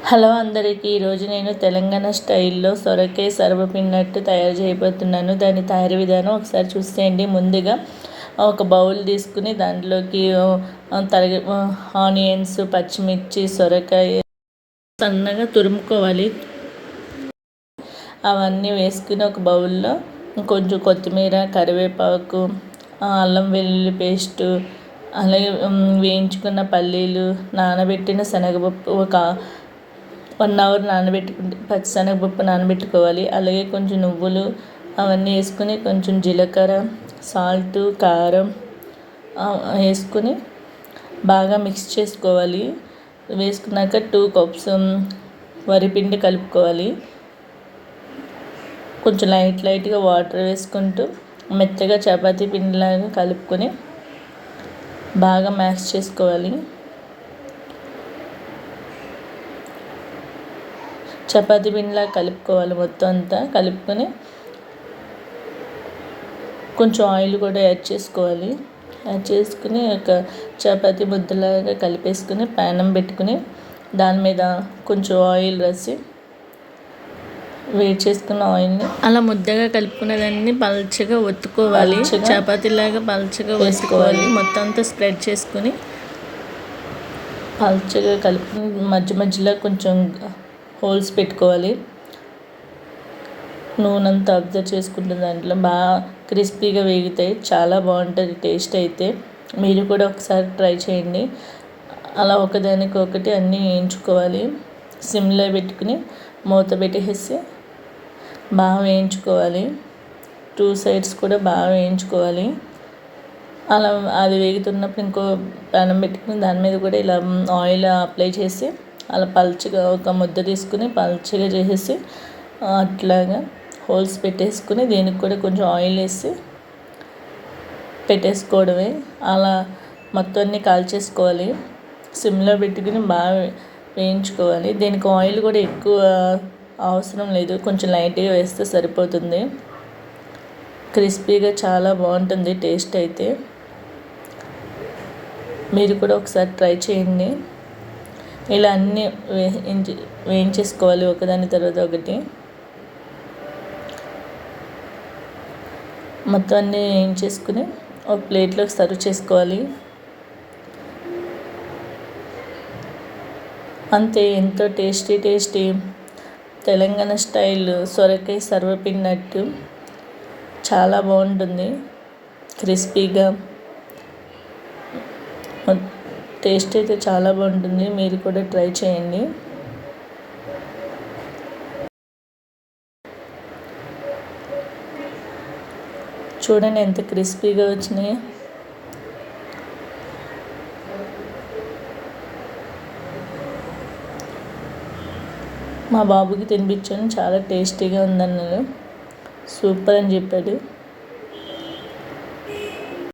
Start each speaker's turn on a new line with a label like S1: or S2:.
S1: Hello అందరికీ, ఈరోజు నేను తెలంగాణ స్టైల్లో సొరకాయ సర్వపిండినట్టు తయారు చేయబోతున్నాను. దాని తయారీ విధానం ఒకసారి చూసేయండి. ముందుగా ఒక బౌల్ తీసుకుని దాంట్లోకి తరిగి ఆనియన్స్, పచ్చిమిర్చి, సొరకాయ సన్నగా తురుముకోవాలి. అవన్నీ వేసుకుని ఒక బౌల్లో కొంచెం కొత్తిమీర, కరివేపాకు, అల్లం వెల్లుల్లి పేస్టు, అలాగే వేయించుకున్న పల్లీలు, నానబెట్టిన శనగపప్పు, ఒక 1 అవర్ నానబెట్టుకుంటే పచ్చిశనగపప్పు నానబెట్టుకోవాలి. అలాగే కొంచెం నువ్వులు అవన్నీ వేసుకుని కొంచెం జీలకర్ర, సాల్ట్, కారం వేసుకుని బాగా మిక్స్ చేసుకోవాలి. వేసుకున్నాక 2 కప్స్ వరిపిండి కలుపుకోవాలి. కొంచెం లైట్గా వాటర్ వేసుకుంటూ మెత్తగా చపాతీ పిండిలాగా కలుపుకొని బాగా మ్యాష్ చేసుకోవాలి. చపాతీ పిండిలా కలుపుకోవాలి. మొత్తం అంతా కలుపుకొని కొంచెం ఆయిల్ కూడా యాడ్ చేసుకోవాలి. యాడ్ చేసుకుని ఒక చపాతీ ముద్దలాగా కలిపేసుకుని ప్యానం పెట్టుకుని దాని మీద కొంచెం ఆయిల్ రాసి వేడి చేసుకున్న ఆయిల్ని అలా ముద్దగా కలుపుకున్న దాన్ని పల్చగా ఒత్తుకోవాలి. చపాతీలాగా పల్చగా వేసుకోవాలి. మొత్తం అంతా స్ప్రెడ్ చేసుకుని పల్చగా కలుపుకుని మధ్యలో కొంచెం హోల్స్ పెట్టుకోవాలి. నూనె అంతా అబ్జర్వ్ చేసుకుంటుంది. దాంట్లో బాగా క్రిస్పీగా వేగుతాయి. చాలా బాగుంటుంది టేస్ట్ అయితే. మీరు కూడా ఒకసారి ట్రై చేయండి. అలా ఒకదానికొకటి అన్నీ వేయించుకోవాలి. సిమ్లో పెట్టుకుని మూత పెట్టేసి బాగా వేయించుకోవాలి. 2 సైడ్స్ కూడా బాగా వేయించుకోవాలి. అలా అది వేగుతున్నప్పుడు ఇంకో ప్యానం పెట్టుకుని దాని మీద కూడా ఇలా ఆయిల్ అప్లై చేసి అలా పల్చగా ఒక ముద్ద తీసుకుని పల్చగా చేసేసి అట్లాగా హోల్స్ పెట్టేసుకుని దీనికి కూడా కొంచెం ఆయిల్ వేసి పెట్టేసుకోవడమే. అలా మొత్తం అన్నీ కాల్చేసుకోవాలి. సిమ్లో పెట్టుకుని బాగా వేయించుకోవాలి. దీనికి ఆయిల్ కూడా ఎక్కువ అవసరం లేదు, కొంచెం లైట్గా వేస్తే సరిపోతుంది. క్రిస్పీగా చాలా బాగుంటుంది టేస్ట్ అయితే. మీరు కూడా ఒకసారి ట్రై చేయండి. ఇలా అన్నీ వేయించేసుకోవాలి ఒకదాని తర్వాత ఒకటి. మొత్తం అన్నీ వేయించేసుకుని ఒక ప్లేట్లోకి సర్వ్ చేసుకోవాలి. అంతే, ఎంతో టేస్టీ తెలంగాణ స్టైల్ సొరకాయ సర్వపిండినట్టు చాలా బాగుంటుంది. క్రిస్పీగా టేస్ట్ అయితే చాలా బాగుంటుంది. మీరు కూడా ట్రై చేయండి. చూడండి ఎంత క్రిస్పీగా వచ్చినాయి. మా బాబుకి తినిపించాను, చాలా టేస్టీగా ఉందన్నాడు. సూపర్ అని చెప్పాడు.